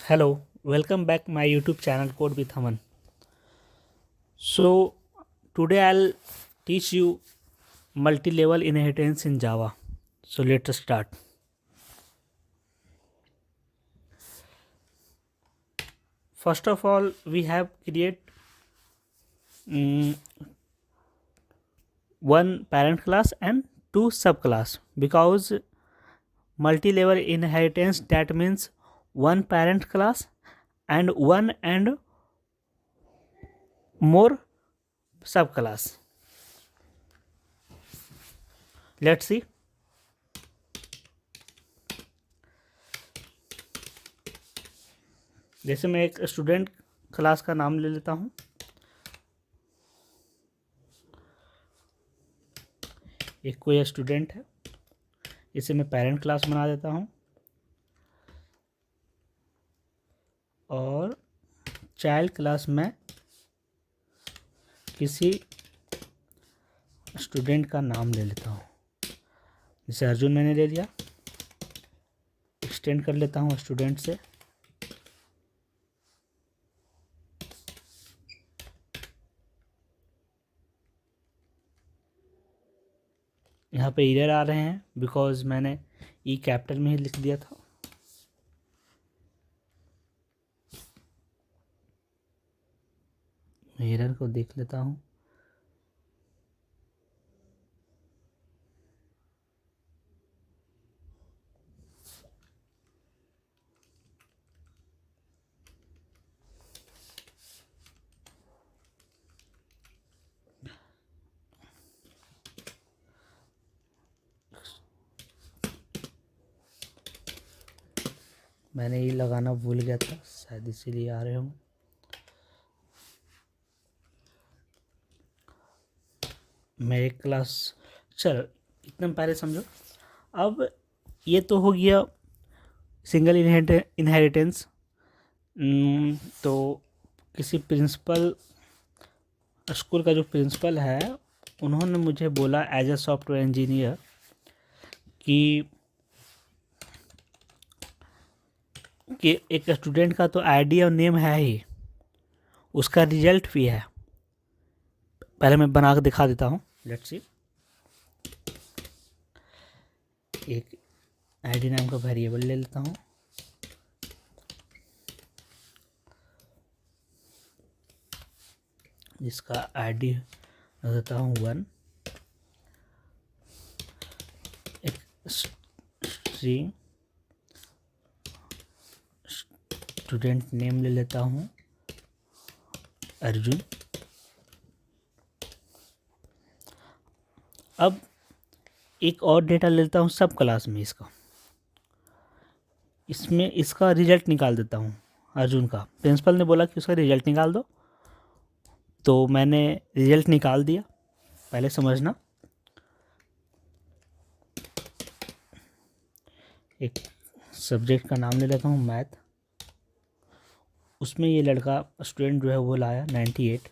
Hello, welcome back my YouTube channel Code with Haman. So today I'll teach you multi-level inheritance in Java. So let us start. First of all, we have create one parent class and two subclass because multi-level inheritance that means one parent class and one and more subclass. Let's see. जैसे मैं एक student class का नाम ले लेता हूँ, एक कोई स्टूडेंट है, इसे मैं पेरेंट क्लास बना देता हूँ और चाइल्ड क्लास में किसी स्टूडेंट का नाम ले लेता हूँ। जैसे अर्जुन मैंने ले लिया, एक्सटेंड कर लेता हूँ स्टूडेंट से। यहाँ पे एरर आ रहे हैं बिकॉज मैंने ई कैपिटल में ही लिख दिया था। एरर को देख लेता हूँ। मैंने ये लगाना भूल गया था, शायद इसीलिए आ रहे होंगे। मैं एक क्लास, चलो इतना पहले समझो। अब ये तो हो गया सिंगल इनहेरिटेंस। तो किसी प्रिंसिपल, स्कूल का जो प्रिंसिपल है, उन्होंने मुझे बोला एज अ सॉफ्टवेयर इंजीनियर कि एक स्टूडेंट का तो आईडी और नेम है ही, उसका रिजल्ट भी है। पहले मैं बना के दिखा देता हूँ। Let's see. एक आईडी नाम का वेरिएबल ले लेता हूँ, जिसका आईडी देता हूँ 1। एक स्ट्रिंग स्टूडेंट नेम ले लेता हूँ अर्जुन। अब एक और डेटा लेता हूँ सब क्लास में, इसमें इसका रिजल्ट निकाल देता हूँ अर्जुन का। प्रिंसिपल ने बोला कि उसका रिजल्ट निकाल दो, तो मैंने रिजल्ट निकाल दिया। पहले समझना, एक सब्जेक्ट का नाम ले लेता हूँ मैथ। उसमें ये लड़का स्टूडेंट जो है वो लाया 98।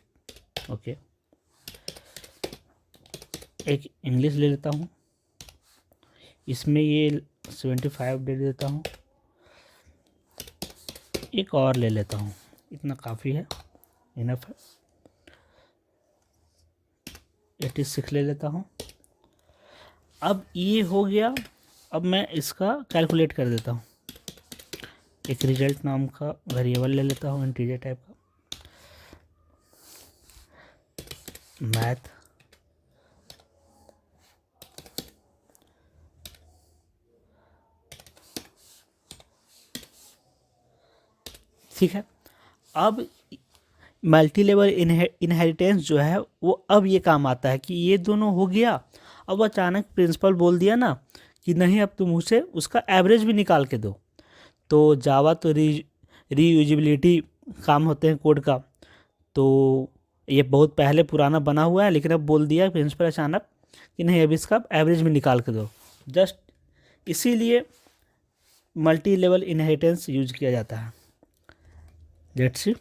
ओके। एक इंग्लिश ले लेता हूँ, इसमें ये 75 दे देता हूँ। एक और ले लेता हूँ, इतना काफ़ी है, इनफ है। 86 ले लेता हूँ। अब ये हो गया। अब मैं इसका कैलकुलेट कर देता हूँ। एक रिजल्ट नाम का वेरिएबल ले लेता हूँ, इंटीजर टाइप का, मैथ। ठीक है। अब मल्टी लेवल इनहेरिटेंस जो है वो अब ये काम आता है कि ये दोनों हो गया। अब अचानक प्रिंसिपल बोल दिया ना कि नहीं, अब तुम उसे उसका एवरेज भी निकाल के दो। तो जावा तो रीयूजिबिलिटी काम होते हैं कोड का, तो ये बहुत पहले पुराना बना हुआ है, लेकिन अब बोल दिया प्रिंसिपल अचानक कि नहीं, अब इसका एवरेज भी निकाल के दो। जस्ट इसीलिए मल्टी लेवल इनहेरिटेंस यूज किया जाता है। Let's see.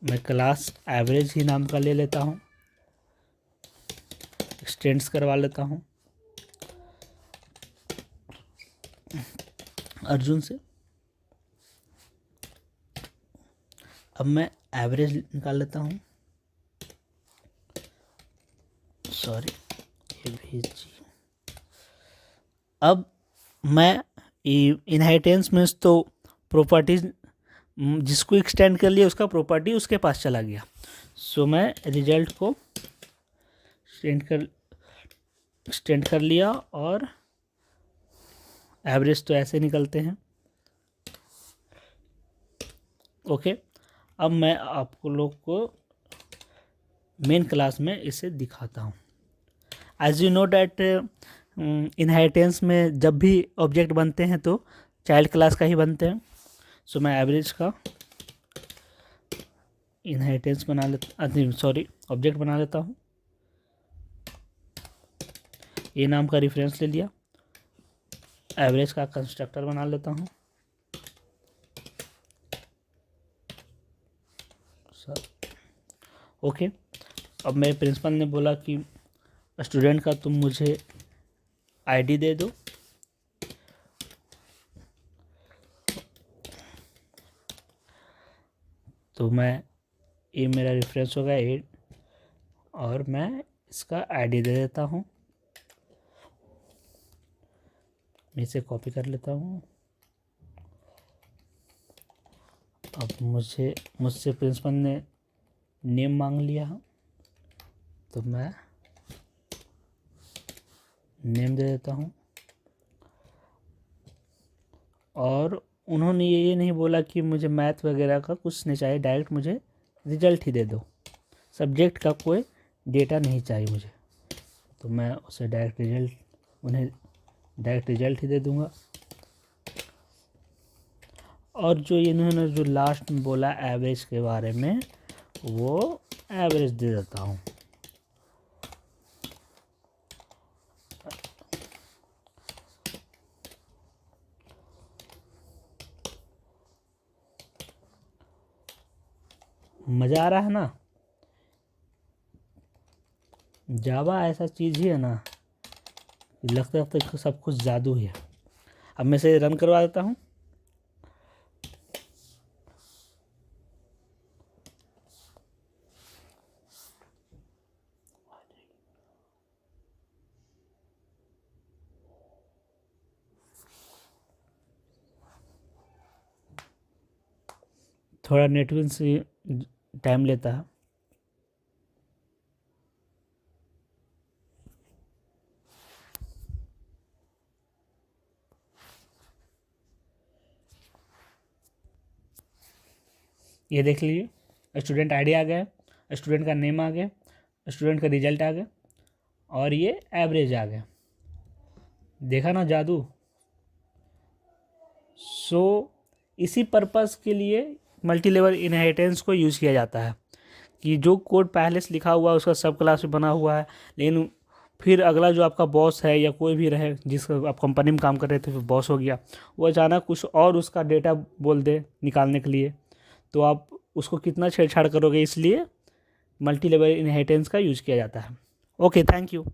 मैं क्लास एवरेज ही नाम का ले लेता हूँ, एक्सटेंड्स करवा लेता हूँ। अर्जुन से। अब मैं एवरेज निकाल लेता हूँ, सॉरी ये भेजिए। अब मैं इनहेरिटेंस में तो प्रॉपर्टीज जिसको एक्सटेंड कर लिया उसका प्रॉपर्टी उसके पास चला गया। सो मैं रिजल्ट को एक्सटेंड कर लिया और एवरेज तो ऐसे निकलते हैं। ओके, अब मैं आपको लोग को मेन क्लास में इसे दिखाता हूँ। As you know that inheritance में जब भी ऑब्जेक्ट बनते हैं तो चाइल्ड क्लास का ही बनते हैं। सो मैं एवरेज का इनहेरिटेंस बना लेता, सॉरी ऑब्जेक्ट बना लेता हूँ। ए नाम का रेफरेंस ले लिया, एवरेज का कंस्ट्रक्टर बना लेता हूँ। ओके, अब मेरे प्रिंसिपल ने बोला कि स्टूडेंट का तुम मुझे आईडी दे दो। तो मैं ये मेरा रेफरेंस होगा 8 और मैं इसका आईडी दे देता हूँ। मैं इसे कॉपी कर लेता हूँ। अब मुझसे प्रिंसिपल ने नेम मांग लिया, तो मैं नेम दे देता हूँ। और उन्होंने ये नहीं बोला कि मुझे मैथ वगैरह का कुछ नहीं चाहिए, डायरेक्ट मुझे रिजल्ट ही दे दो, सब्जेक्ट का कोई डेटा नहीं चाहिए मुझे। तो मैं उसे उन्हें डायरेक्ट रिजल्ट ही दे दूँगा। और जो इन्होंने जो लास्ट में बोला एवरेज के बारे में, वो एवरेज दे देता हूँ। मज़ा आ रहा है ना? जावा ऐसा चीज़ ही है ना, लगता है सब कुछ जादू ही है। अब मैं इसे रन करवा देता हूँ। थोड़ा नेटवर्क से टाइम लेता है। ये देख लीजिए, स्टूडेंट आईडी आ गया, स्टूडेंट का नेम आ गया, स्टूडेंट का रिजल्ट आ गया और ये एवरेज आ गया। देखा ना जादू? इसी पर्पस के लिए मल्टी लेवल इनहेरिटेंस को यूज़ किया जाता है कि जो कोड पहले से लिखा हुआ है उसका सब क्लास में बना हुआ है, लेकिन फिर अगला जो आपका बॉस है या कोई भी रहे जिसका आप कंपनी में काम कर रहे थे, फिर बॉस हो गया, वो अचानक कुछ और उसका डेटा बोल दे निकालने के लिए, तो आप उसको कितना छेड़छाड़ करोगे, इसलिए मल्टी लेवल इनहेरिटेंस का यूज़ किया जाता है। Okay, thank you.